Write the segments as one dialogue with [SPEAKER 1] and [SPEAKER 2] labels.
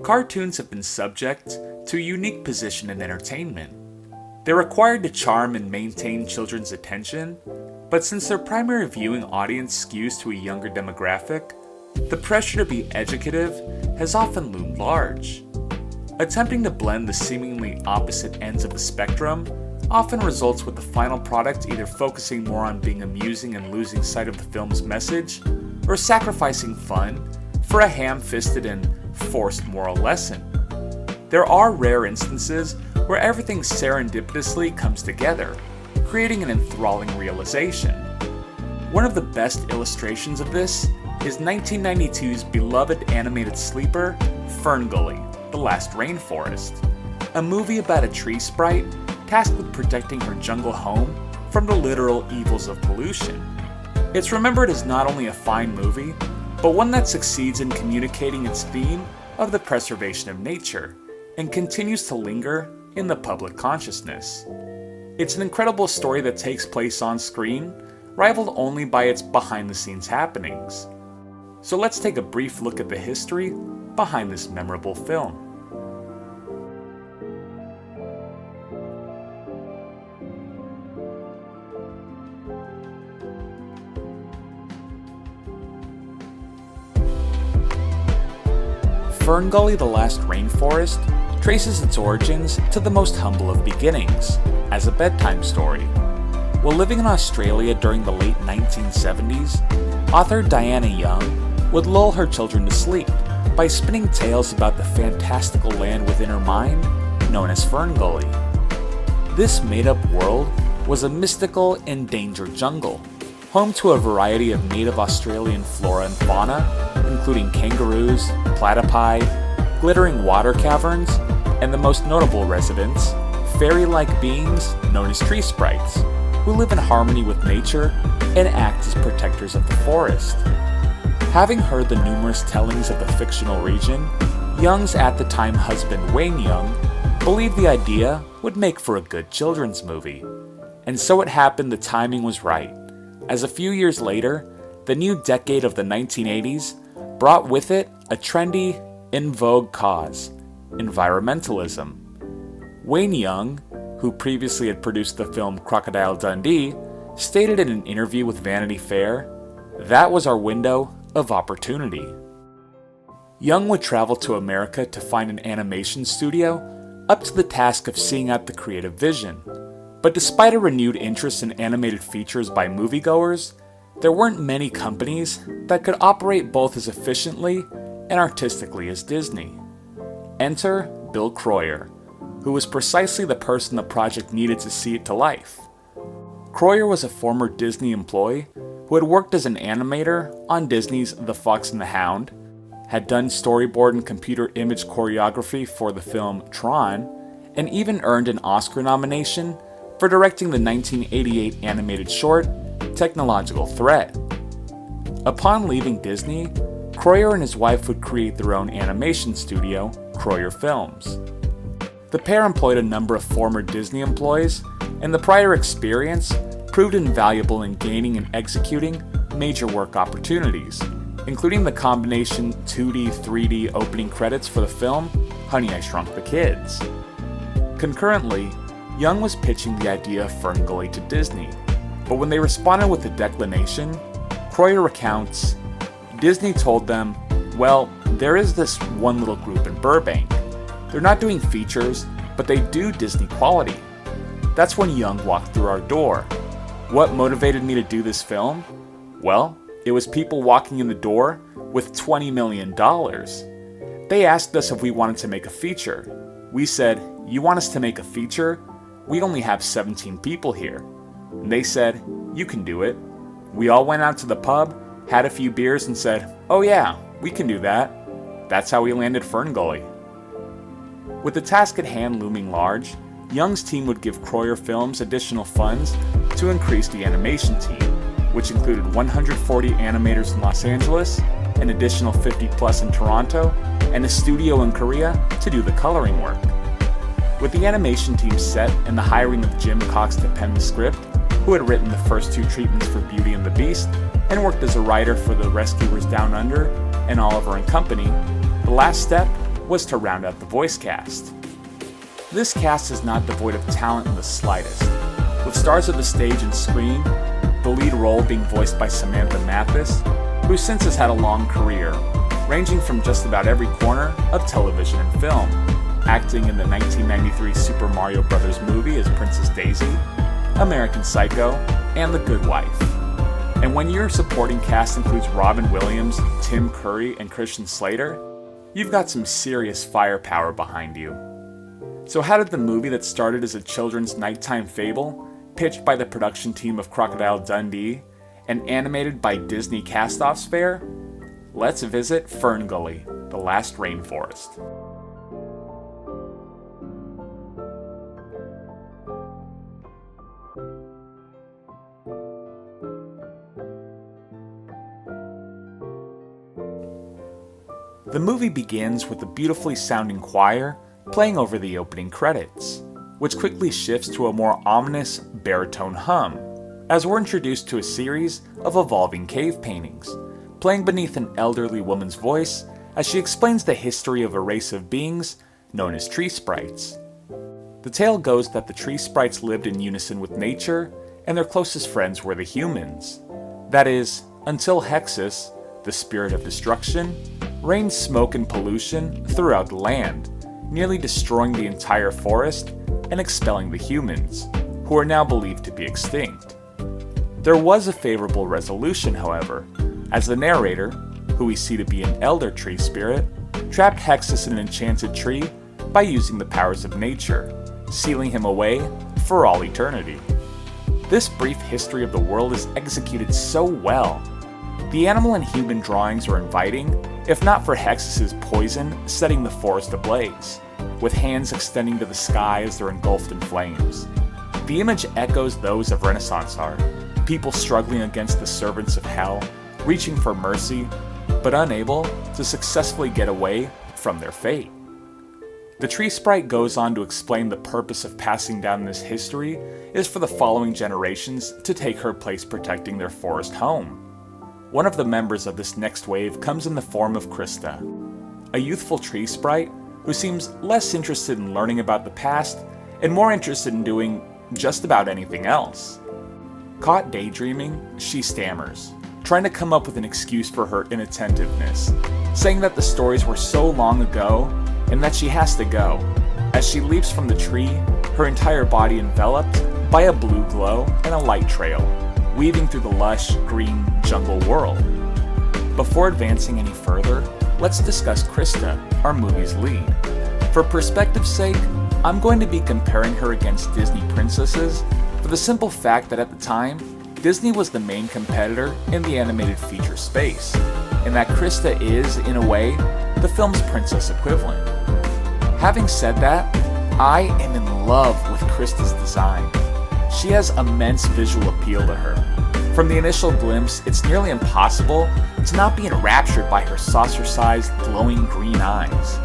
[SPEAKER 1] Cartoons have been subject to a unique position in entertainment. They're required to charm and maintain children's attention, but since their primary viewing audience skews to a younger demographic, the pressure to be educative has often loomed large. Attempting to blend the seemingly opposite ends of the spectrum often results with the final product either focusing more on being amusing and losing sight of the film's message, or sacrificing fun for a ham-fisted and forced moral lesson. There are rare instances where everything serendipitously comes together, creating an enthralling realization. One of the best illustrations of this is 1992's beloved animated sleeper, Ferngully, The Last Rainforest, a movie about a tree sprite tasked with protecting her jungle home from the literal evils of pollution. It's remembered as not only a fine movie, but one that succeeds in communicating its theme of the preservation of nature, and continues to linger in the public consciousness. It's an incredible story that takes place on screen, rivaled only by its behind-the-scenes happenings. So let's take a brief look at the history behind this memorable film. Ferngully The Last Rainforest traces its origins to the most humble of beginnings, as a bedtime story. While living in Australia during the late 1970s, author Diana Young would lull her children to sleep by spinning tales about the fantastical land within her mind, known as Ferngully. This made-up world was a mystical, endangered jungle, home to a variety of native Australian flora and fauna, including kangaroos, platypi, glittering water caverns, and the most notable residents, fairy-like beings known as tree sprites, who live in harmony with nature and act as protectors of the forest. Having heard the numerous tellings of the fictional region, Young's at-the-time husband Wayne Young believed the idea would make for a good children's movie. And so it happened the timing was right, as a few years later, the new decade of the 1980s brought with it a trendy, in vogue cause: environmentalism. Wayne Young, who previously had produced the film Crocodile Dundee, stated in an interview with Vanity Fair, "That was our window of opportunity." Young would travel to America to find an animation studio up to the task of seeing out the creative vision. But despite a renewed interest in animated features by moviegoers, there weren't many companies that could operate both as efficiently and artistically as Disney. Enter Bill Kroyer, who was precisely the person the project needed to see it to life. Kroyer was a former Disney employee who had worked as an animator on Disney's The Fox and the Hound, had done storyboard and computer image choreography for the film Tron, and even earned an Oscar nomination for directing the 1988 animated short Technological Threat. Upon leaving Disney, Kroyer and his wife would create their own animation studio, Kroyer Films. The pair employed a number of former Disney employees, and the prior experience proved invaluable in gaining and executing major work opportunities, including the combination 2D, 3D opening credits for the film Honey, I Shrunk the Kids. Concurrently, Young was pitching the idea of Ferngully to Disney, but when they responded with a declination, Kroyer recounts, Disney told them, "Well, there is this one little group in Burbank. They're not doing features, but they do Disney quality." That's when Young walked through our door. What motivated me to do this film? Well, it was people walking in the door with $20 million. They asked us if we wanted to make a feature. We said, "You want us to make a feature? We only have 17 people here." And they said, "You can do it." We all went out to the pub, had a few beers, and said, "Oh yeah, we can do that." That's how we landed Ferngully. With the task at hand looming large, Young's team would give Kroyer Films additional funds to increase the animation team, which included 140 animators in Los Angeles, an additional 50 plus in Toronto, and a studio in Korea to do the coloring work. With the animation team set and the hiring of Jim Cox to pen the script, who had written the first two treatments for Beauty and the Beast and worked as a writer for The Rescuers Down Under and Oliver and Company, the last step was to round out the voice cast. This cast is not devoid of talent in the slightest, with stars of the stage and screen, the lead role being voiced by Samantha Mathis, who since has had a long career, ranging from just about every corner of television and film, acting in the 1993 Super Mario Bros. Movie as Princess Daisy, American Psycho, and The Good Wife. And when your supporting cast includes Robin Williams, Tim Curry, and Christian Slater, you've got some serious firepower behind you. So how did the movie that started as a children's nighttime fable, pitched by the production team of Crocodile Dundee, and animated by Disney Cast-Offs fare? Let's visit Ferngully, the Last Rainforest. The movie begins with a beautifully sounding choir playing over the opening credits, which quickly shifts to a more ominous baritone hum, as we're introduced to a series of evolving cave paintings, playing beneath an elderly woman's voice as she explains the history of a race of beings known as tree sprites. The tale goes that the tree sprites lived in unison with nature, and their closest friends were the humans. That is, until Hexus, the spirit of destruction, rained smoke and pollution throughout the land, nearly destroying the entire forest and expelling the humans, who are now believed to be extinct. There was a favorable resolution, however, as the narrator, who we see to be an elder tree spirit, trapped Hexus in an enchanted tree by using the powers of nature, sealing him away for all eternity. This brief history of the world is executed so well. The animal and human drawings are inviting, if not for Hexus's poison setting the forest ablaze, with hands extending to the sky as they're engulfed in flames. The image echoes those of Renaissance art, people struggling against the servants of hell, reaching for mercy, but unable to successfully get away from their fate. The tree sprite goes on to explain the purpose of passing down this history is for the following generations to take her place protecting their forest home. One of the members of this next wave comes in the form of Krista, a youthful tree sprite who seems less interested in learning about the past and more interested in doing just about anything else. Caught daydreaming, she stammers, trying to come up with an excuse for her inattentiveness, saying that the stories were so long ago and that she has to go, as she leaps from the tree, her entire body enveloped by a blue glow and a light trail, weaving through the lush, green jungle world. Before advancing any further, let's discuss Krista, our movie's lead. For perspective's sake, I'm going to be comparing her against Disney princesses for the simple fact that at the time, Disney was the main competitor in the animated feature space, and that Krista is, in a way, the film's princess equivalent. Having said that, I am in love with Krista's design. She has immense visual appeal to her. From the initial glimpse, it's nearly impossible to not be enraptured by her saucer-sized, glowing green eyes.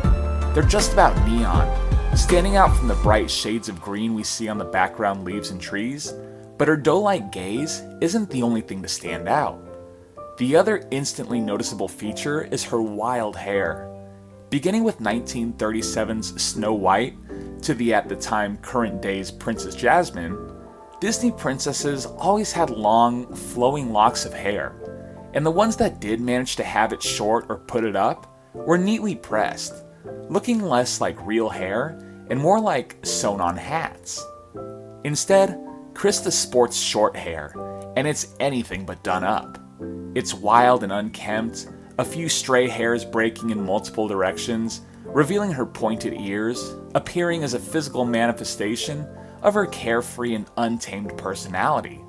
[SPEAKER 1] They're just about neon, standing out from the bright shades of green we see on the background leaves and trees, but her doe-like gaze isn't the only thing to stand out. The other instantly noticeable feature is her wild hair. Beginning with 1937's Snow White to the at the time current day's Princess Jasmine, Disney princesses always had long, flowing locks of hair, and the ones that did manage to have it short or put it up were neatly pressed, looking less like real hair and more like sewn-on hats. Instead, Krista sports short hair, and it's anything but done up. It's wild and unkempt, a few stray hairs breaking in multiple directions, revealing her pointed ears, appearing as a physical manifestation of her carefree and untamed personality.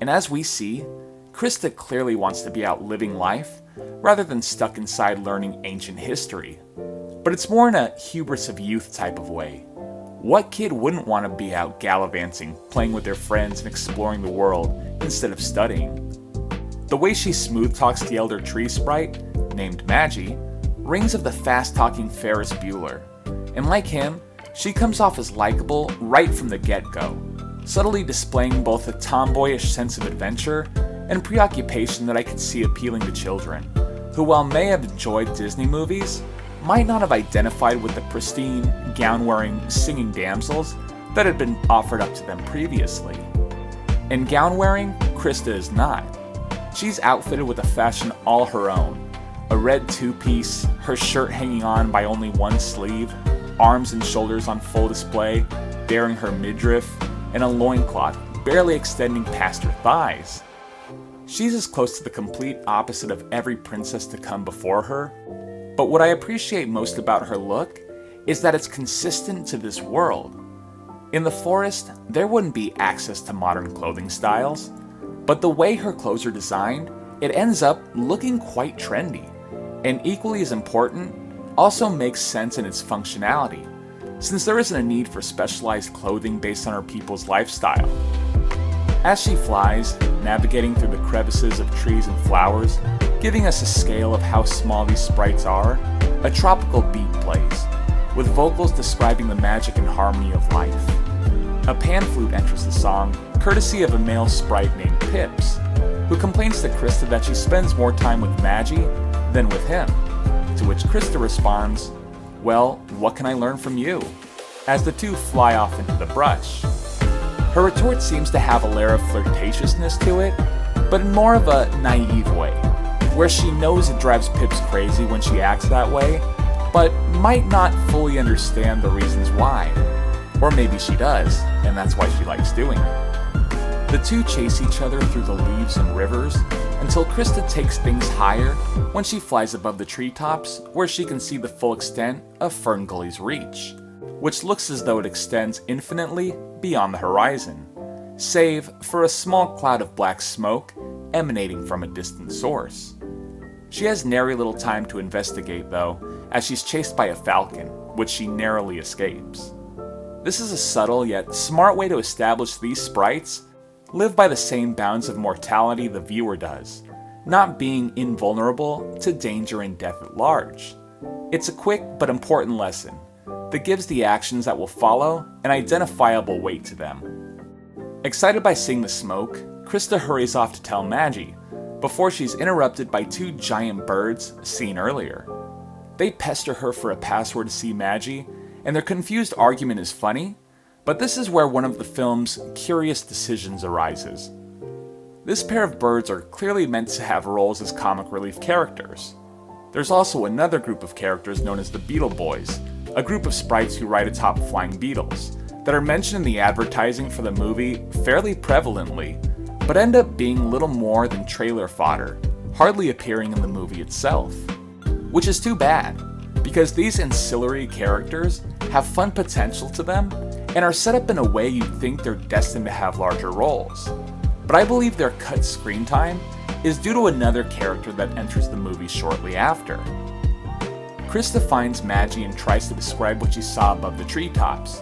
[SPEAKER 1] And as we see, Krista clearly wants to be out living life, rather than stuck inside learning ancient history. But it's more in a hubris of youth type of way. What kid wouldn't want to be out gallivanting, playing with their friends and exploring the world, instead of studying? The way she smooth talks the elder tree sprite, named Maggie, rings of the fast-talking Ferris Bueller. And like him, she comes off as likable right from the get-go, subtly displaying both a tomboyish sense of adventure and preoccupation that I could see appealing to children, who while may have enjoyed Disney movies, might not have identified with the pristine, gown-wearing, singing damsels that had been offered up to them previously. And gown-wearing, Krista is not. She's outfitted with a fashion all her own. A red two-piece, her shirt hanging on by only one sleeve, arms and shoulders on full display, baring her midriff, and a loincloth barely extending past her thighs. She's as close to the complete opposite of every princess to come before her, but what I appreciate most about her look is that it's consistent to this world. In the forest, there wouldn't be access to modern clothing styles, but the way her clothes are designed, it ends up looking quite trendy, and equally as important, also makes sense in its functionality, since there isn't a need for specialized clothing based on her people's lifestyle. As she flies, navigating through the crevices of trees and flowers, giving us a scale of how small these sprites are, a tropical beat plays, with vocals describing the magic and harmony of life. A pan flute enters the song, courtesy of a male sprite named Pips, who complains to Krista that she spends more time with Maggie than with him, to which Krista responds, "Well, what can I learn from you?" as the two fly off into the brush. Her retort seems to have a layer of flirtatiousness to it, but in more of a naive way, where she knows it drives Pips crazy when she acts that way, but might not fully understand the reasons why. Or maybe she does, and that's why she likes doing it. The two chase each other through the leaves and rivers until Krista takes things higher when she flies above the treetops where she can see the full extent of Ferngully's reach, which looks as though it extends infinitely beyond the horizon, save for a small cloud of black smoke emanating from a distant source. She has nary little time to investigate though, as she's chased by a falcon, which she narrowly escapes. This is a subtle yet smart way to establish these sprites live by the same bounds of mortality the viewer does, not being invulnerable to danger and death at large. It's a quick but important lesson that gives the actions that will follow an identifiable weight to them. Excited by seeing the smoke, Krista hurries off to tell Maggie, before she's interrupted by two giant birds seen earlier. They pester her for a password to see Maggie, and their confused argument is funny, but this is where one of the film's curious decisions arises. This pair of birds are clearly meant to have roles as comic relief characters. There's also another group of characters known as the Beetle Boys, a group of sprites who ride atop flying beetles, that are mentioned in the advertising for the movie fairly prevalently, but end up being little more than trailer fodder, hardly appearing in the movie itself. Which is too bad, because these ancillary characters have fun potential to them and are set up in a way you'd think they're destined to have larger roles. But I believe their cut screen time is due to another character that enters the movie shortly after. Krista finds Maggie and tries to describe what she saw above the treetops,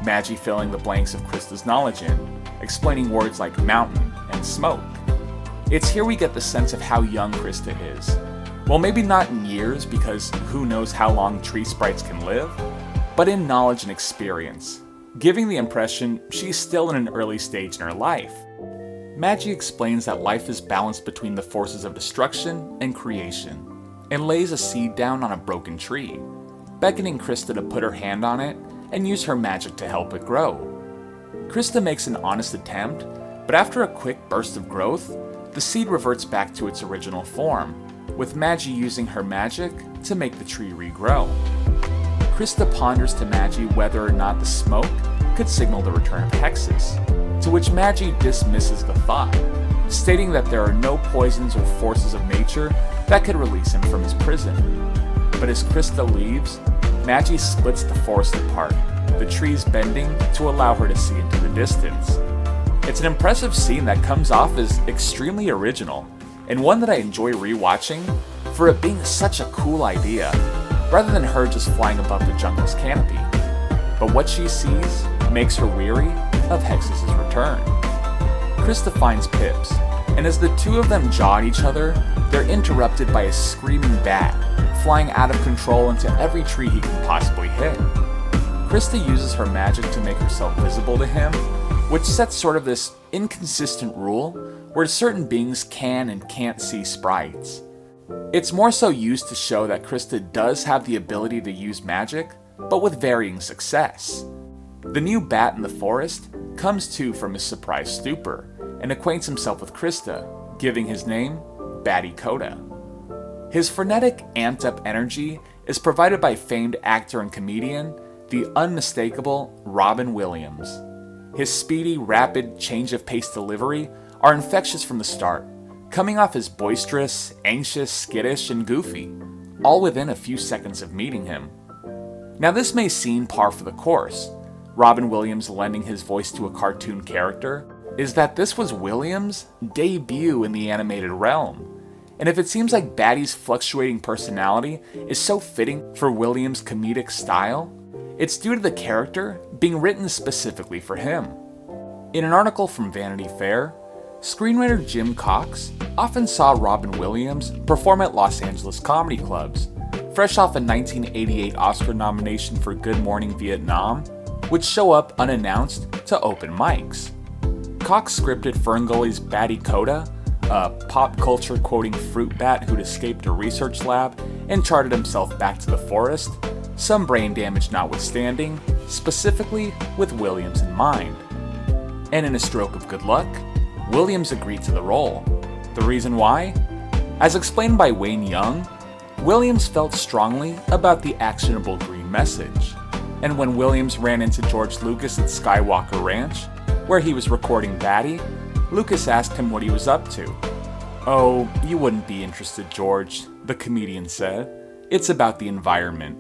[SPEAKER 1] Maggie filling the blanks of Krista's knowledge in, explaining words like mountain and smoke. It's here we get the sense of how young Krista is. Well, maybe not in years, because who knows how long tree sprites can live, but in knowledge and experience, giving the impression she's still in an early stage in her life. Maggie explains that life is balanced between the forces of destruction and creation, and lays a seed down on a broken tree, beckoning Krista to put her hand on it and use her magic to help it grow. Krista makes an honest attempt, but after a quick burst of growth, the seed reverts back to its original form, with Maggie using her magic to make the tree regrow. Krista ponders to Maggie whether or not the smoke could signal the return of hexes, to which Maggie dismisses the thought, stating that there are no poisons or forces of nature that could release him from his prison. But as Krista leaves, Maggie splits the forest apart, the trees bending to allow her to see into the distance. It's an impressive scene that comes off as extremely original, and one that I enjoy rewatching for it being such a cool idea, rather than her just flying above the jungle's canopy. But what she sees makes her weary of Hexus' return. Krista finds Pips, and as the two of them jaw at each other, they're interrupted by a screaming bat, flying out of control into every tree he can possibly hit. Krista uses her magic to make herself visible to him, which sets sort of this inconsistent rule where certain beings can and can't see sprites. It's more so used to show that Krista does have the ability to use magic, but with varying success. The new bat in the forest comes to from his surprise stupor and acquaints himself with Krista, giving his name Batty Coda. His frenetic, amped-up energy is provided by famed actor and comedian, the unmistakable Robin Williams. His speedy, rapid, change-of-pace delivery are infectious from the start, coming off as boisterous, anxious, skittish, and goofy, all within a few seconds of meeting him. Now this may seem par for the course, Robin Williams lending his voice to a cartoon character, is that this was Williams' debut in the animated realm. And if it seems like Batty's fluctuating personality is so fitting for Williams' comedic style, it's due to the character being written specifically for him. In an article from Vanity Fair, screenwriter Jim Cox often saw Robin Williams perform at Los Angeles comedy clubs, fresh off a 1988 Oscar nomination for Good Morning Vietnam, would show up unannounced to open mics. Cox scripted Ferngully's Batty Coda, a pop culture quoting fruit bat who'd escaped a research lab and charted himself back to the forest, some brain damage notwithstanding, specifically with Williams in mind. And in a stroke of good luck, Williams agreed to the role. The reason why? As explained by Wayne Young, Williams felt strongly about the actionable green message. And when Williams ran into George Lucas at Skywalker Ranch, where he was recording Batty, Lucas asked him what he was up to. "Oh, you wouldn't be interested, George," the comedian said. "It's about the environment."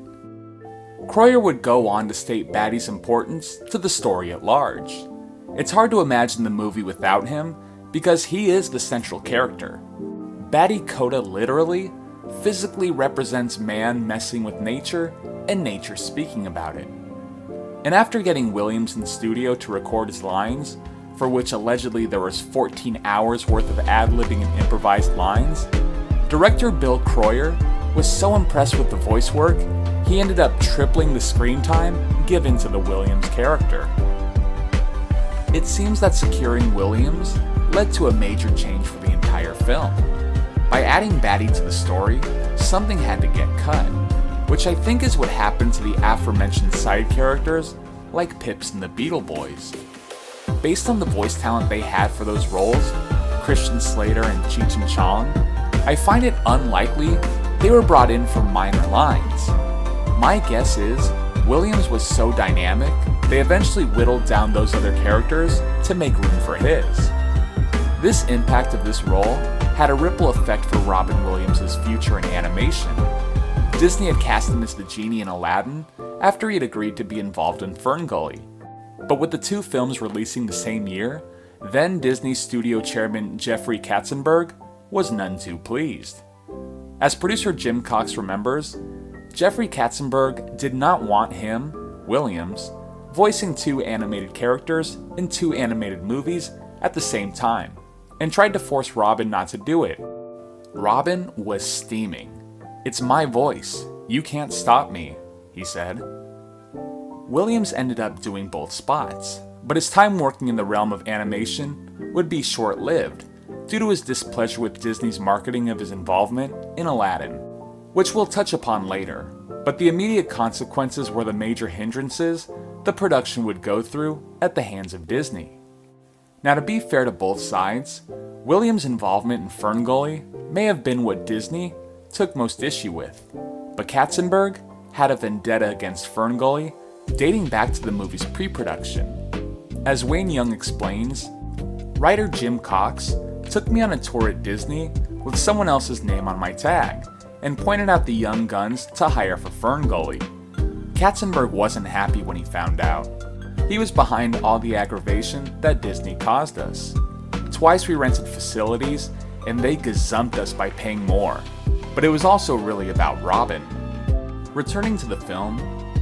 [SPEAKER 1] Croyer would go on to state Batty's importance to the story at large. It's hard to imagine the movie without him, because he is the central character. Batty Coda literally, physically represents man messing with nature and nature speaking about it. And after getting Williams in studio to record his lines, for which allegedly there was 14 hours worth of ad-libbing and improvised lines, director Bill Croyer was so impressed with the voice work, he ended up tripling the screen time given to the Williams character. It seems that securing Williams led to a major change for the entire film. By adding Batty to the story, something had to get cut, which I think is what happened to the aforementioned side characters like Pips and the Beetle Boys. Based on the voice talent they had for those roles, Christian Slater and Cheech and Chong, I find it unlikely they were brought in for minor lines. My guess is Williams was so dynamic, they eventually whittled down those other characters to make room for his. This impact of this role had a ripple effect for Robin Williams' future in animation. Disney had cast him as the genie in Aladdin after he had agreed to be involved in Ferngully. But with the two films releasing the same year, then Disney studio chairman Jeffrey Katzenberg was none too pleased. As producer Jim Cox remembers, Jeffrey Katzenberg did not want him, Williams, voicing two animated characters in two animated movies at the same time, and tried to force Robin not to do it. Robin was steaming. "It's my voice. You can't stop me," he said. Williams ended up doing both spots, but his time working in the realm of animation would be short-lived due to his displeasure with Disney's marketing of his involvement in Aladdin, which we'll touch upon later, but the immediate consequences were the major hindrances the production would go through at the hands of Disney. Now, to be fair to both sides, Williams' involvement in Ferngully may have been what Disney took most issue with, but Katzenberg had a vendetta against Ferngully dating back to the movie's pre-production. As Wayne Young explains, writer Jim Cox took me on a tour at Disney with someone else's name on my tag and pointed out the young guns to hire for Ferngully. Katzenberg wasn't happy when he found out. He was behind all the aggravation that Disney caused us. Twice we rented facilities, and they gazumped us by paying more. But it was also really about Robin. Returning to the film,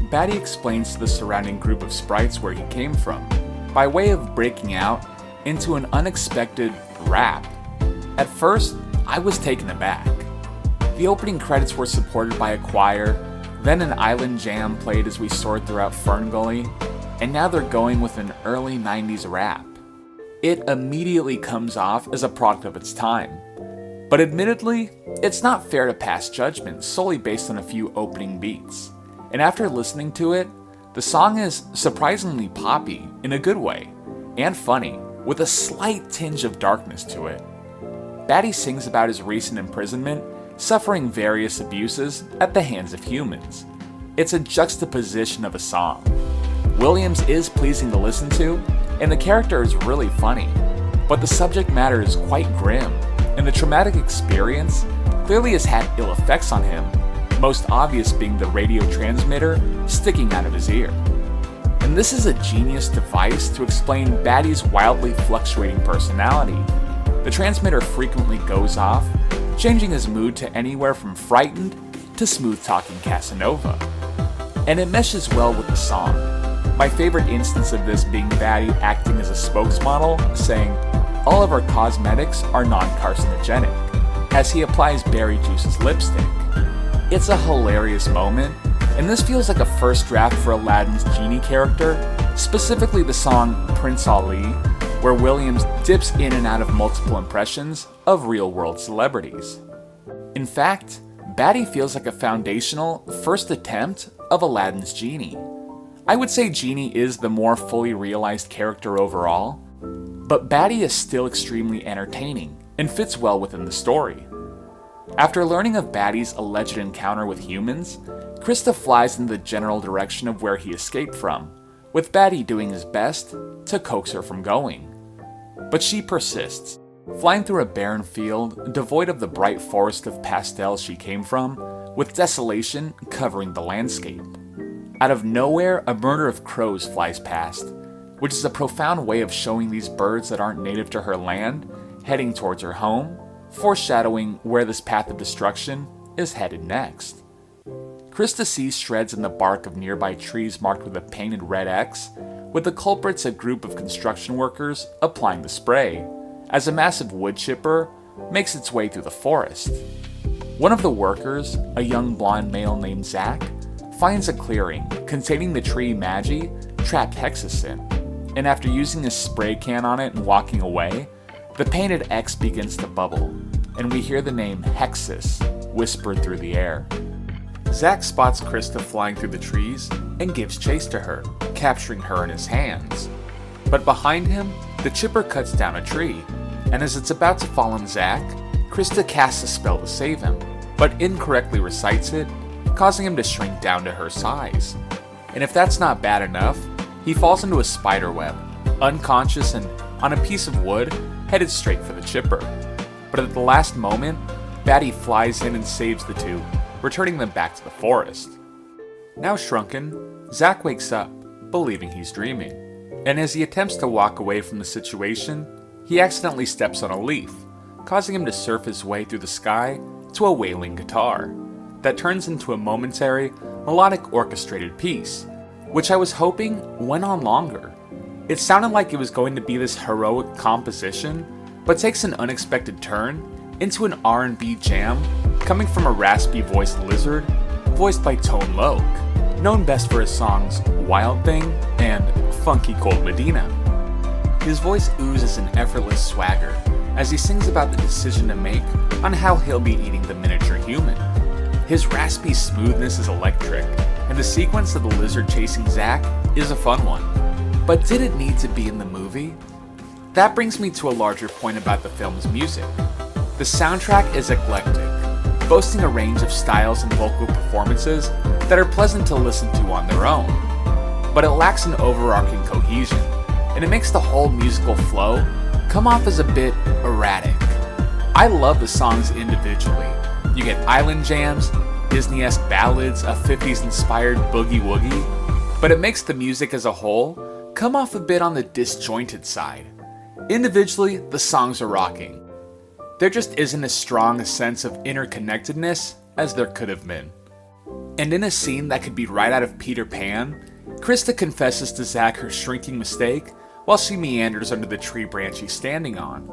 [SPEAKER 1] Batty explains to the surrounding group of sprites where he came from, by way of breaking out into an unexpected rap. At first, I was taken aback. The opening credits were supported by a choir, then an island jam played as we soared throughout Ferngully, and now they're going with an early 90s rap. It immediately comes off as a product of its time. But admittedly, it's not fair to pass judgment solely based on a few opening beats. And after listening to it, the song is surprisingly poppy in a good way, and funny, with a slight tinge of darkness to it. Batty sings about his recent imprisonment, suffering various abuses at the hands of humans. It's a juxtaposition of a song. Williams is pleasing to listen to, and the character is really funny, but the subject matter is quite grim, and the traumatic experience clearly has had ill effects on him, most obvious being the radio transmitter sticking out of his ear. And this is a genius device to explain Batty's wildly fluctuating personality. The transmitter frequently goes off, changing his mood to anywhere from frightened to smooth-talking Casanova. And it meshes well with the song. My favorite instance of this being Batty acting as a spokesmodel, saying, "All of our cosmetics are non-carcinogenic," as he applies berry juice's lipstick. It's a hilarious moment, and this feels like a first draft for Aladdin's genie character, specifically the song Prince Ali, where Williams dips in and out of multiple impressions of real-world celebrities. In fact, Batty feels like a foundational first attempt of Aladdin's genie. I would say Genie is the more fully realized character overall, but Batty is still extremely entertaining and fits well within the story. After learning of Batty's alleged encounter with humans, Krista flies in the general direction of where he escaped from, with Batty doing his best to coax her from going. But she persists, flying through a barren field devoid of the bright forest of pastels she came from, with desolation covering the landscape. Out of nowhere, a murder of crows flies past, which is a profound way of showing these birds that aren't native to her land heading towards her home, foreshadowing where this path of destruction is headed next. Krista sees shreds in the bark of nearby trees marked with a painted red X, with the culprits a group of construction workers applying the spray, as a massive wood chipper makes its way through the forest. One of the workers, a young blonde male named Zach, finds a clearing containing the tree Magi trapped Hexus in, and after using his spray can on it and walking away, the painted X begins to bubble, and we hear the name Hexus whispered through the air. Zack spots Krista flying through the trees and gives chase to her, capturing her in his hands. But behind him, the chipper cuts down a tree, and as it's about to fall on Zack, Krista casts a spell to save him, but incorrectly recites it, causing him to shrink down to her size. And if that's not bad enough, he falls into a spider web, unconscious and on a piece of wood, headed straight for the chipper. But at the last moment, Batty flies in and saves the two, returning them back to the forest. Now shrunken, Zack wakes up, believing he's dreaming. And as he attempts to walk away from the situation, he accidentally steps on a leaf, causing him to surf his way through the sky to a wailing guitar that turns into a momentary, melodic orchestrated piece, which I was hoping went on longer. It sounded like it was going to be this heroic composition, but takes an unexpected turn into an R&B jam coming from a raspy-voiced lizard voiced by Tone Loc, known best for his songs Wild Thing and Funky Cold Medina. His voice oozes an effortless swagger as he sings about the decision to make on how he'll be eating the miniature human. His raspy smoothness is electric, and the sequence of the lizard chasing Zack is a fun one. But did it need to be in the movie? That brings me to a larger point about the film's music. The soundtrack is eclectic, boasting a range of styles and vocal performances that are pleasant to listen to on their own. But it lacks an overarching cohesion, and it makes the whole musical flow come off as a bit erratic. I love the songs individually. You get island jams, Disney-esque ballads, a 50s-inspired boogie-woogie, but it makes the music as a whole come off a bit on the disjointed side. Individually, the songs are rocking. There just isn't as strong a sense of interconnectedness as there could have been. And in a scene that could be right out of Peter Pan, Krista confesses to Zack her shrinking mistake while she meanders under the tree branch he's standing on.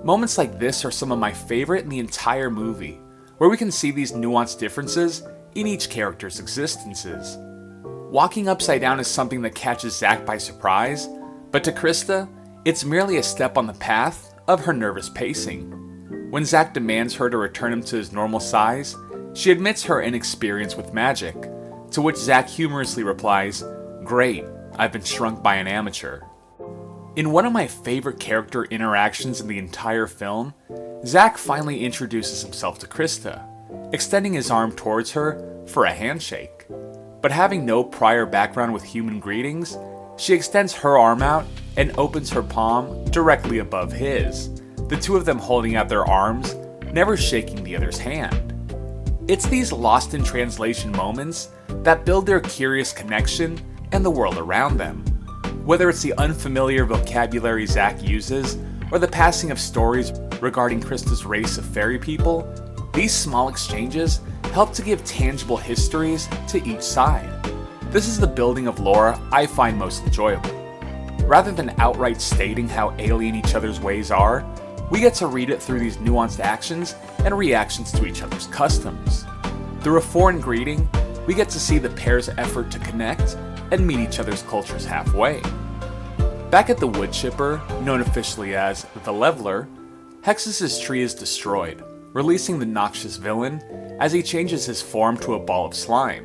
[SPEAKER 1] Moments like this are some of my favorite in the entire movie, where we can see these nuanced differences in each character's existences. Walking upside down is something that catches Zack by surprise, but to Krista, it's merely a step on the path of her nervous pacing. When Zack demands her to return him to his normal size, she admits her inexperience with magic, to which Zack humorously replies, "Great, I've been shrunk by an amateur." In one of my favorite character interactions in the entire film, Zack finally introduces himself to Krista, extending his arm towards her for a handshake. But having no prior background with human greetings, she extends her arm out and opens her palm directly above his, the two of them holding out their arms, never shaking the other's hand. It's these lost in translation moments that build their curious connection and the world around them. Whether it's the unfamiliar vocabulary Zack uses, or the passing of stories regarding Krista's race of fairy people, these small exchanges help to give tangible histories to each side. This is the building of lore I find most enjoyable. Rather than outright stating how alien each other's ways are, we get to read it through these nuanced actions and reactions to each other's customs. Through a foreign greeting, we get to see the pair's effort to connect and meet each other's cultures halfway. Back at the wood chipper, known officially as the Leveler, Hexus's tree is destroyed, releasing the noxious villain as he changes his form to a ball of slime.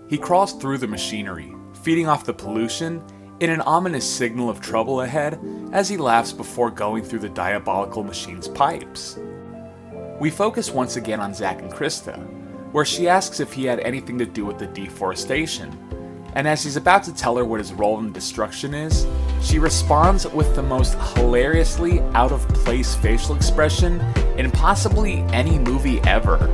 [SPEAKER 1] He crawls through the machinery, feeding off the pollution in an ominous signal of trouble ahead as he laughs before going through the diabolical machine's pipes. We focus once again on Zack and Krista, where she asks if he had anything to do with the deforestation, and as he's about to tell her what his role in the destruction is, she responds with the most hilariously out-of-place facial expression in possibly any movie ever.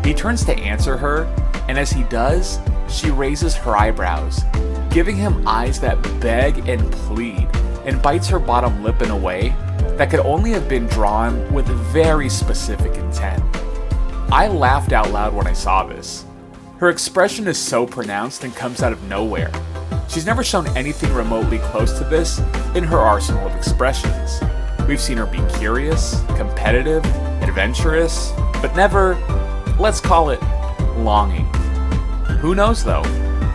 [SPEAKER 1] He turns to answer her, and as he does, she raises her eyebrows, giving him eyes that beg and plead, and bites her bottom lip in a way that could only have been drawn with very specific intent. I laughed out loud when I saw this. Her expression is so pronounced and comes out of nowhere. She's never shown anything remotely close to this in her arsenal of expressions. We've seen her be curious, competitive, adventurous, but never, let's call it, longing. Who knows though?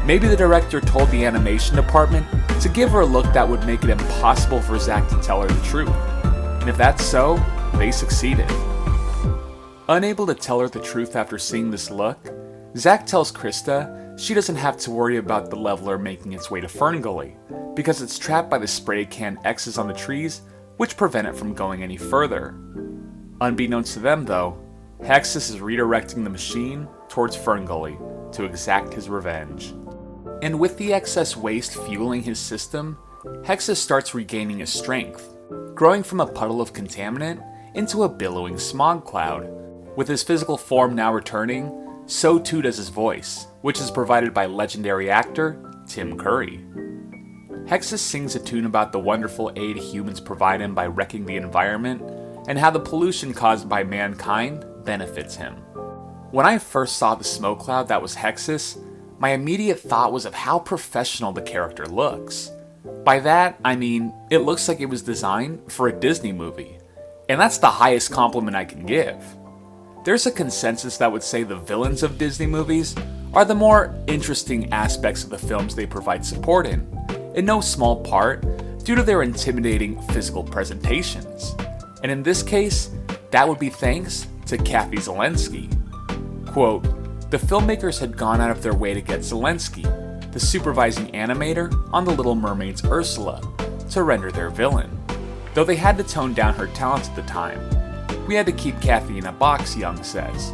[SPEAKER 1] Maybe the director told the animation department to give her a look that would make it impossible for Zack to tell her the truth. And if that's so, they succeeded. Unable to tell her the truth after seeing this look, Zack tells Krista she doesn't have to worry about the Leveler making its way to Ferngully, because it's trapped by the spray can X's on the trees, which prevent it from going any further. Unbeknownst to them though, Hexus is redirecting the machine towards Ferngully to exact his revenge. And with the excess waste fueling his system, Hexus starts regaining his strength, growing from a puddle of contaminant into a billowing smog cloud. With his physical form now returning, so too does his voice, which is provided by legendary actor Tim Curry. Hexus sings a tune about the wonderful aid humans provide him by wrecking the environment, and how the pollution caused by mankind benefits him. When I first saw the smoke cloud that was Hexus, my immediate thought was of how professional the character looks. By that, I mean, it looks like it was designed for a Disney movie, and that's the highest compliment I can give. There's a consensus that would say the villains of Disney movies are the more interesting aspects of the films they provide support in no small part due to their intimidating physical presentations. And in this case, that would be thanks to Kathy Zelensky. Quote, "The filmmakers had gone out of their way to get Zelensky, the supervising animator on The Little Mermaid's Ursula, to render their villain. Though they had to tone down her talents at the time. We had to keep Kathy in a box," Young says,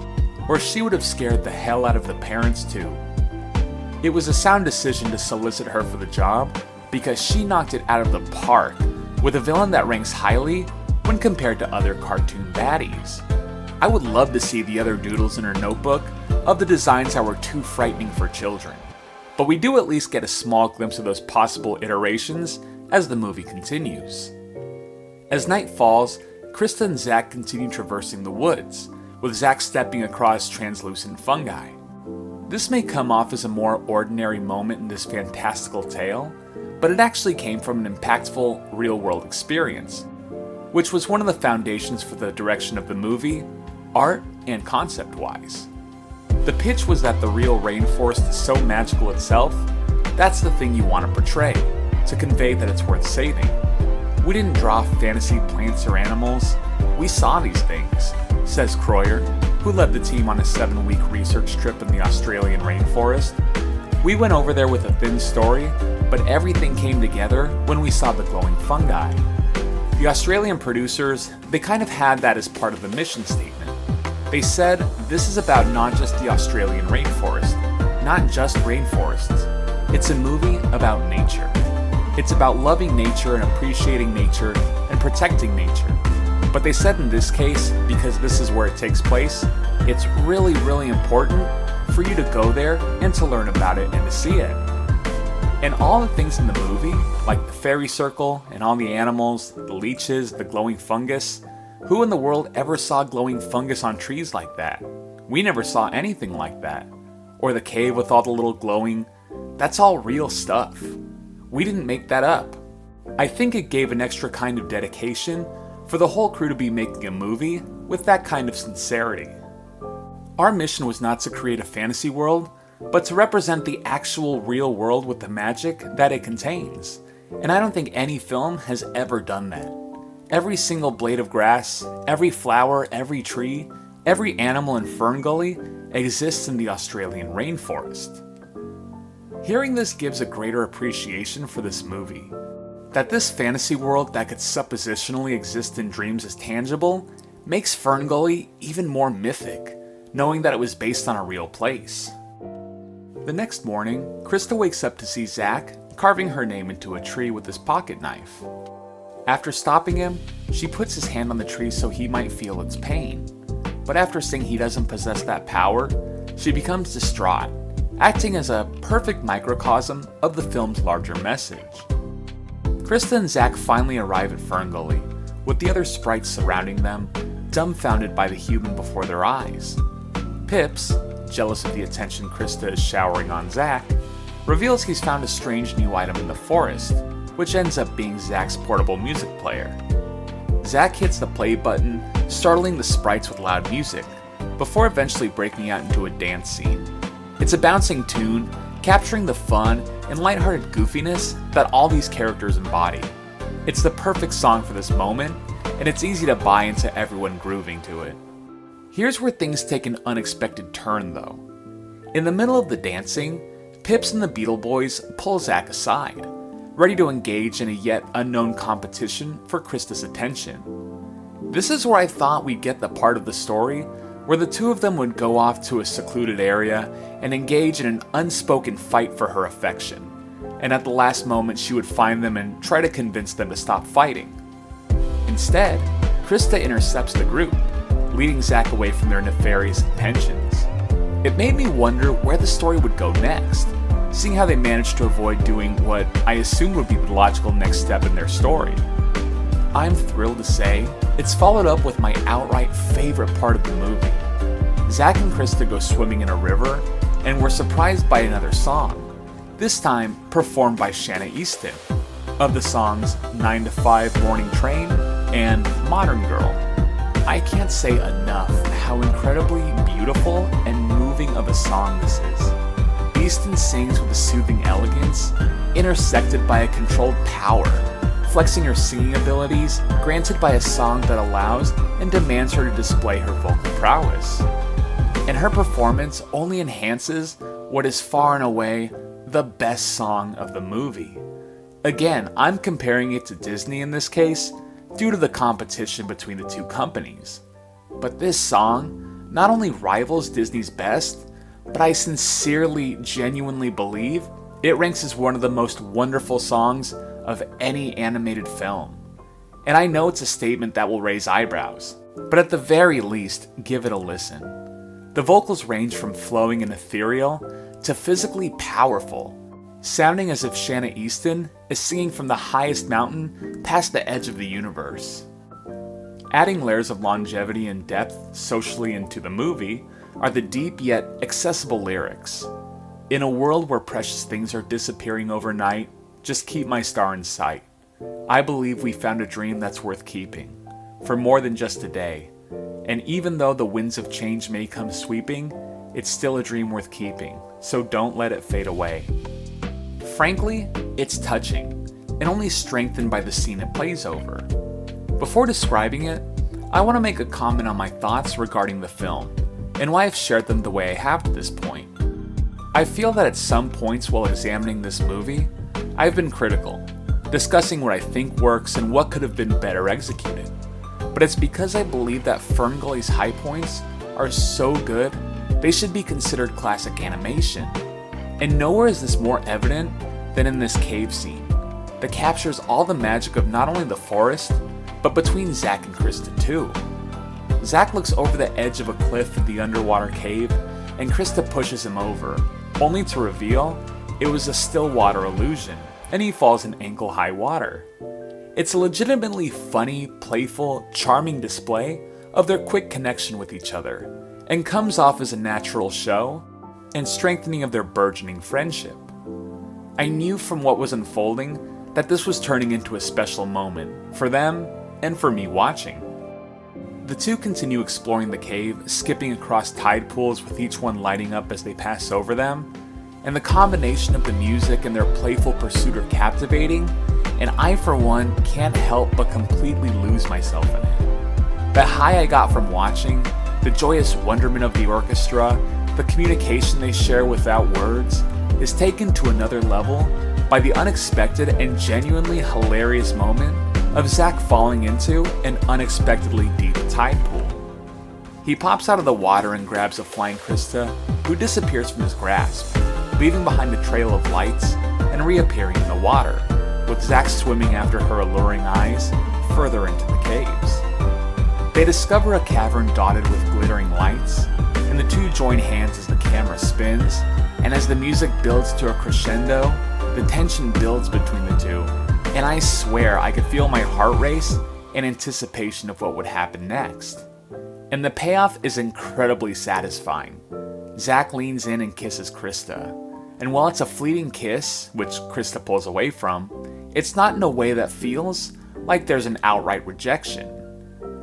[SPEAKER 1] "or she would have scared the hell out of the parents too. It was a sound decision to solicit her for the job because she knocked it out of the park with a villain that ranks highly when compared to other cartoon baddies. I would love to see the other doodles in her notebook of the designs that were too frightening for children. But we do at least get a small glimpse of those possible iterations as the movie continues." As night falls, Krista and Zack continue traversing the woods, with Zack stepping across translucent fungi. This may come off as a more ordinary moment in this fantastical tale, but it actually came from an impactful real-world experience, which was one of the foundations for the direction of the movie, art and concept-wise. The pitch was that the real rainforest is so magical itself, that's the thing you want to portray, to convey that it's worth saving. We didn't draw fantasy plants or animals, we saw these things, says Croyer, who led the team on a 7-week research trip in the Australian rainforest. We went over there with a thin story, but everything came together when we saw the glowing fungi. The Australian producers, they kind of had that as part of the mission statement. They said this is about not just the Australian rainforest, not just rainforests. It's a movie about nature. It's about loving nature and appreciating nature and protecting nature. But they said in this case, because this is where it takes place, it's really, really important for you to go there and to learn about it and to see it. And all the things in the movie, like the fairy circle and all the animals, the leeches, the glowing fungus, who in the world ever saw glowing fungus on trees like that? We never saw anything like that. Or the cave with all the little glowing, that's all real stuff. We didn't make that up. I think it gave an extra kind of dedication for the whole crew to be making a movie with that kind of sincerity. Our mission was not to create a fantasy world, but to represent the actual real world with the magic that it contains. And I don't think any film has ever done that. Every single blade of grass, every flower, every tree, every animal in Ferngully exists in the Australian rainforest. Hearing this gives a greater appreciation for this movie. That this fantasy world that could suppositionally exist in dreams is tangible makes Ferngully even more mythic, knowing that it was based on a real place. The next morning, Krista wakes up to see Zach carving her name into a tree with his pocket knife. After stopping him, she puts his hand on the tree so he might feel its pain. But after seeing he doesn't possess that power, she becomes distraught, acting as a perfect microcosm of the film's larger message. Krista and Zach finally arrive at Ferngully, with the other sprites surrounding them, dumbfounded by the human before their eyes. Pips, jealous of the attention Krista is showering on Zach, reveals he's found a strange new item in the forest, which ends up being Zach's portable music player. Zach hits the play button, startling the sprites with loud music, before eventually breaking out into a dance scene. It's a bouncing tune, capturing the fun and lighthearted goofiness that all these characters embody. It's the perfect song for this moment, and it's easy to buy into everyone grooving to it. Here's where things take an unexpected turn though. In the middle of the dancing, Pips and the Beetle Boys pull Zach aside, ready to engage in a yet unknown competition for Krista's attention. This is where I thought we'd get the part of the story where the two of them would go off to a secluded area and engage in an unspoken fight for her affection, and at the last moment she would find them and try to convince them to stop fighting. Instead, Krista intercepts the group, leading Zach away from their nefarious intentions. It made me wonder where the story would go next, seeing how they managed to avoid doing what I assumed would be the logical next step in their story. I'm thrilled to say it's followed up with my outright favorite part of the movie. Zach and Krista go swimming in a river, and we're surprised by another song, this time performed by Shanna Easton, of the songs 9 to 5 Morning Train and Modern Girl. I can't say enough how incredibly beautiful and moving of a song this is. Easton sings with a soothing elegance, intersected by a controlled power, flexing her singing abilities, granted by a song that allows and demands her to display her vocal prowess. And her performance only enhances what is far and away the best song of the movie. Again, I'm comparing it to Disney in this case, due to the competition between the two companies. But this song not only rivals Disney's best, but I sincerely, genuinely believe it ranks as one of the most wonderful songs of any animated film. And I know it's a statement that will raise eyebrows, but at the very least, give it a listen. The vocals range from flowing and ethereal to physically powerful, sounding as if Shanna Easton is singing from the highest mountain past the edge of the universe. Adding layers of longevity and depth socially into the movie are the deep yet accessible lyrics. In a world where precious things are disappearing overnight, just keep my star in sight. I believe we found a dream that's worth keeping, for more than just a day. And even though the winds of change may come sweeping, it's still a dream worth keeping, so don't let it fade away. Frankly, it's touching, and only strengthened by the scene it plays over. Before describing it, I want to make a comment on my thoughts regarding the film, and why I've shared them the way I have to this point. I feel that at some points while examining this movie, I've been critical, discussing what I think works and what could have been better executed. But it's because I believe that Ferngully's high points are so good, they should be considered classic animation. And nowhere is this more evident than in this cave scene that captures all the magic of not only the forest, but between Zack and Krista too. Zack looks over the edge of a cliff in the underwater cave, and Krista pushes him over, only to reveal it was a still water illusion, and he falls in ankle-high water. It's a legitimately funny, playful, charming display of their quick connection with each other, and comes off as a natural show and strengthening of their burgeoning friendship. I knew from what was unfolding that this was turning into a special moment for them and for me watching. The two continue exploring the cave, skipping across tide pools with each one lighting up as they pass over them, and the combination of the music and their playful pursuit are captivating, and I for one can't help but completely lose myself in it. The high I got from watching, the joyous wonderment of the orchestra, the communication they share without words, is taken to another level by the unexpected and genuinely hilarious moment of Zack falling into an unexpectedly deep tide pool. He pops out of the water and grabs a flying Krista, who disappears from his grasp, leaving behind a trail of lights and reappearing in the water, with Zack swimming after her alluring eyes further into the caves. They discover a cavern dotted with glittering lights, and the two join hands as the camera spins, and as the music builds to a crescendo, the tension builds between the two, and I swear I could feel my heart race in anticipation of what would happen next. And the payoff is incredibly satisfying. Zack leans in and kisses Krista, and while it's a fleeting kiss, which Krista pulls away from, it's not in a way that feels like there's an outright rejection.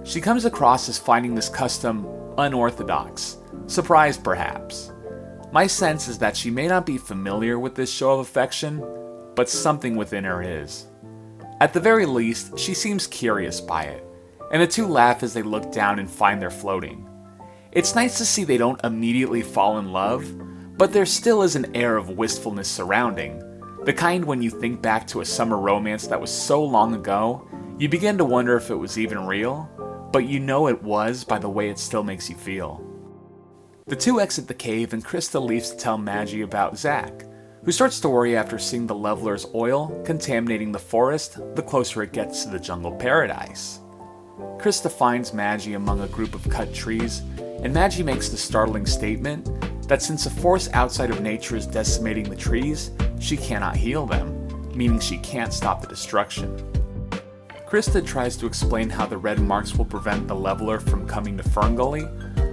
[SPEAKER 1] She comes across as finding this custom unorthodox, surprised perhaps. My sense is that she may not be familiar with this show of affection, but something within her is. At the very least, she seems curious by it, and the two laugh as they look down and find they're floating. It's nice to see they don't immediately fall in love, but there still is an air of wistfulness surrounding, the kind when you think back to a summer romance that was so long ago, you begin to wonder if it was even real, but you know it was by the way it still makes you feel. The two exit the cave and Krista leaves to tell Maggie about Zack, who starts to worry after seeing the leveler's oil contaminating the forest the closer it gets to the jungle paradise. Krista finds Maggie among a group of cut trees, and Maggie makes the startling statement that since a force outside of nature is decimating the trees, she cannot heal them, meaning she can't stop the destruction. Krista tries to explain how the red marks will prevent the leveler from coming to Ferngully,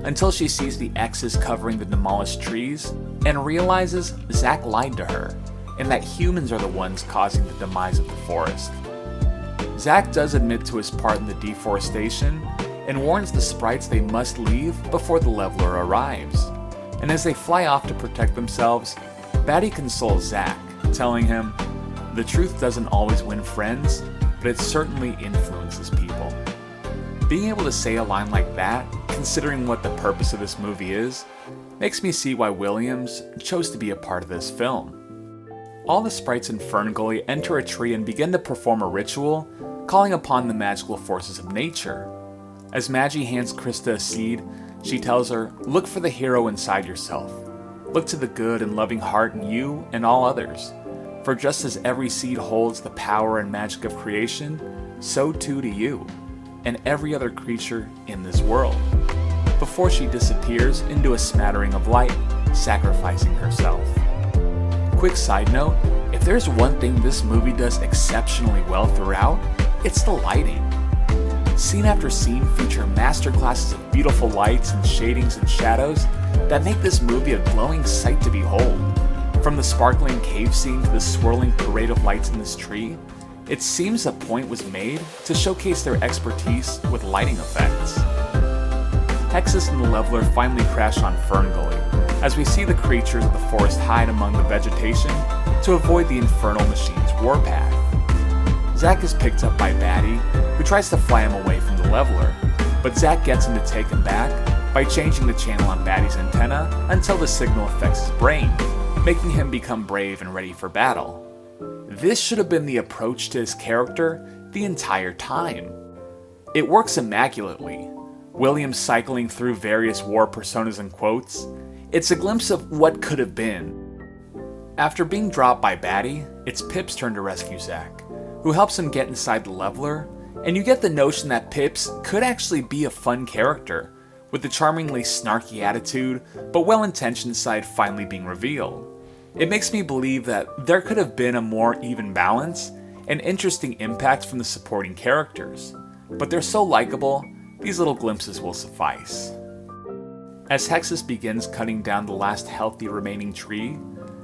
[SPEAKER 1] until she sees the X's covering the demolished trees, and realizes Zack lied to her, and that humans are the ones causing the demise of the forest. Zack does admit to his part in the deforestation, and warns the sprites they must leave before the leveler arrives. And as they fly off to protect themselves, Batty consoles Zack, telling him, "The truth doesn't always win friends, but it certainly influences people." Being able to say a line like that, considering what the purpose of this movie is, makes me see why Williams chose to be a part of this film. All the sprites in Ferngully enter a tree and begin to perform a ritual, calling upon the magical forces of nature. As Maggie hands Krista a seed, she tells her, "Look for the hero inside yourself. Look to the good and loving heart in you and all others. For just as every seed holds the power and magic of creation, so too do you, and every other creature in this world," before she disappears into a smattering of light, sacrificing herself. Quick side note, if there's one thing this movie does exceptionally well throughout, it's the lighting. Scene after scene feature masterclasses of beautiful lights and shadings and shadows that make this movie a glowing sight to behold. From the sparkling cave scene to the swirling parade of lights in this tree, it seems a point was made to showcase their expertise with lighting effects. Hexus and the Leveler finally crash on Ferngully, as we see the creatures of the forest hide among the vegetation to avoid the infernal machine's warpath. Zack is picked up by Batty, who tries to fly him away from the Leveler, but Zack gets him to take him back by changing the channel on Batty's antenna until the signal affects his brain, making him become brave and ready for battle. This should have been the approach to his character the entire time. It works immaculately. Williams cycling through various war personas and quotes. It's a glimpse of what could have been. After being dropped by Batty, it's Pip's turn to rescue Zack, who helps him get inside the leveler, and you get the notion that Pips could actually be a fun character, with the charmingly snarky attitude but well-intentioned side finally being revealed. It makes me believe that there could have been a more even balance and interesting impact from the supporting characters, but they're so likable, these little glimpses will suffice. As Hexus begins cutting down the last healthy remaining tree,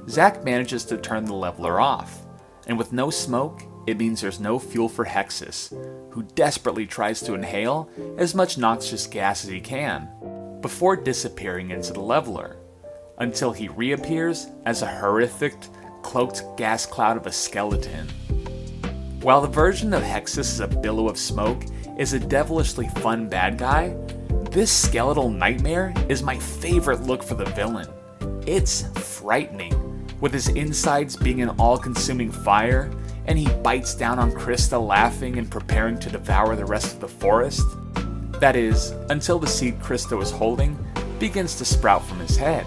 [SPEAKER 1] Zack manages to turn the leveler off, and with no smoke, it means there's no fuel for Hexus, who desperately tries to inhale as much noxious gas as he can, before disappearing into the leveler, until he reappears as a horrific, cloaked gas cloud of a skeleton. While the version of Hexus is a billow of smoke is a devilishly fun bad guy, this skeletal nightmare is my favorite look for the villain. It's frightening, with his insides being an all-consuming fire, and he bites down on Krista laughing and preparing to devour the rest of the forest. That is, until the seed Krista was holding begins to sprout from his head,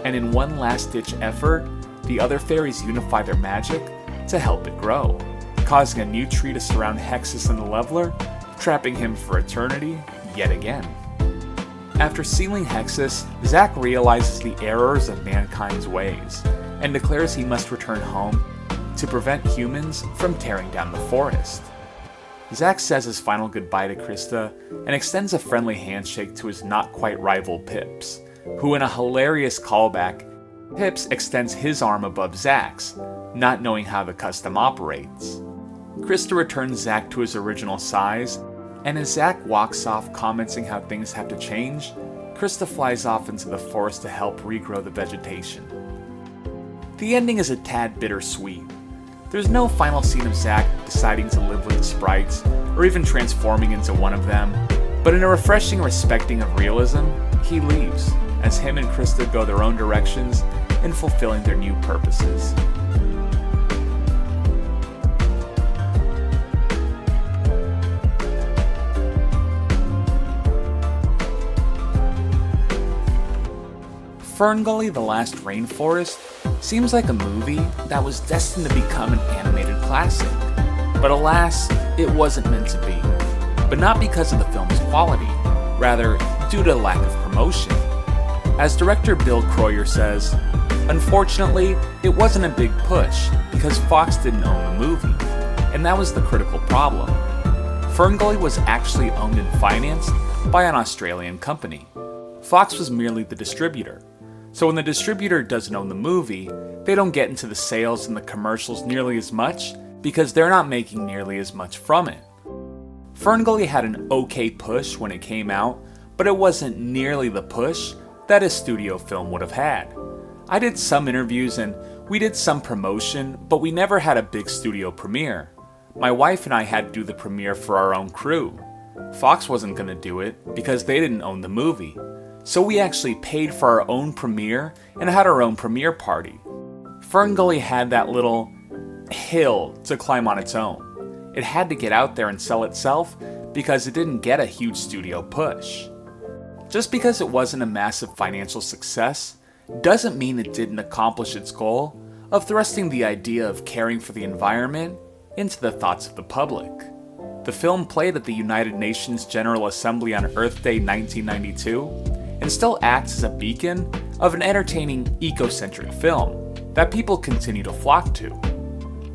[SPEAKER 1] and in one last-ditch effort, the other fairies unify their magic to help it grow, causing a new tree to surround Hexus and the leveler, trapping him for eternity yet again. After sealing Hexus, Zack realizes the errors of mankind's ways, and declares he must return home to prevent humans from tearing down the forest. Zack says his final goodbye to Krista and extends a friendly handshake to his not-quite rival Pips, who in a hilarious callback, Pips extends his arm above Zack's, not knowing how the custom operates. Krista returns Zack to his original size, and as Zack walks off commenting how things have to change, Krista flies off into the forest to help regrow the vegetation. The ending is a tad bittersweet. There's no final scene of Zack deciding to live with the sprites, or even transforming into one of them, but in a refreshing respecting of realism, he leaves, as him and Krista go their own directions in fulfilling their new purposes. Ferngully: The Last Rainforest seems like a movie that was destined to become an animated classic, but alas, it wasn't meant to be. But not because of the film's quality, rather due to lack of promotion. As director Bill Croyer says, unfortunately, it wasn't a big push because Fox didn't own the movie, and that was the critical problem. Ferngully was actually owned and financed by an Australian company. Fox was merely the distributor. So when the distributor doesn't own the movie, they don't get into the sales and the commercials nearly as much because they're not making nearly as much from it. Ferngully had an okay push when it came out, but it wasn't nearly the push that a studio film would have had. I did some interviews and we did some promotion, but we never had a big studio premiere. My wife and I had to do the premiere for our own crew. Fox wasn't going to do it because they didn't own the movie. So we actually paid for our own premiere and had our own premiere party. Ferngully had that little hill to climb on its own. It had to get out there and sell itself because it didn't get a huge studio push. Just because it wasn't a massive financial success doesn't mean it didn't accomplish its goal of thrusting the idea of caring for the environment into the thoughts of the public. The film played at the United Nations General Assembly on Earth Day 1992, and still acts as a beacon of an entertaining, eco-centric film that people continue to flock to.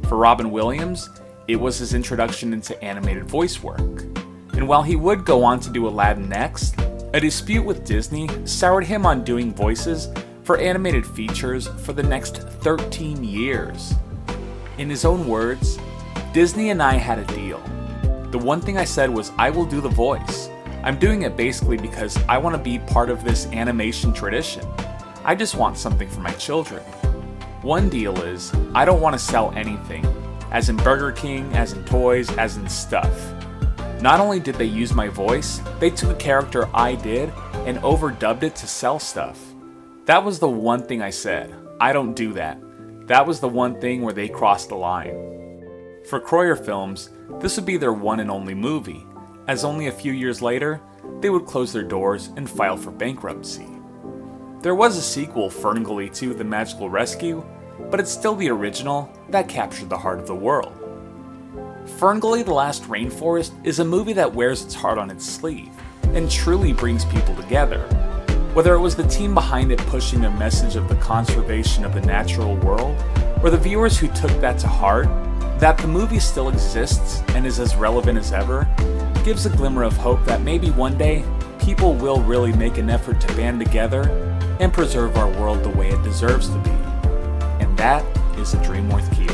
[SPEAKER 1] For Robin Williams, it was his introduction into animated voice work, and while he would go on to do Aladdin next, a dispute with Disney soured him on doing voices for animated features for the next 13 years. In his own words, Disney and I had a deal. The one thing I said was, I will do the voice. I'm doing it basically because I want to be part of this animation tradition. I just want something for my children. One deal is, I don't want to sell anything, as in Burger King, as in toys, as in stuff. Not only did they use my voice, they took a character I did and overdubbed it to sell stuff. That was the one thing I said. I don't do that. That was the one thing where they crossed the line. For Kroyer Films, this would be their one and only movie, as only a few years later, they would close their doors and file for bankruptcy. There was a sequel, Ferngully 2: The Magical Rescue, but it's still the original that captured the heart of the world. Ferngully: The Last Rainforest is a movie that wears its heart on its sleeve and truly brings people together. Whether it was the team behind it pushing their message of the conservation of the natural world, or the viewers who took that to heart, that the movie still exists and is as relevant as ever, gives a glimmer of hope that maybe one day, people will really make an effort to band together and preserve our world the way it deserves to be. And that is a dream worth keeping.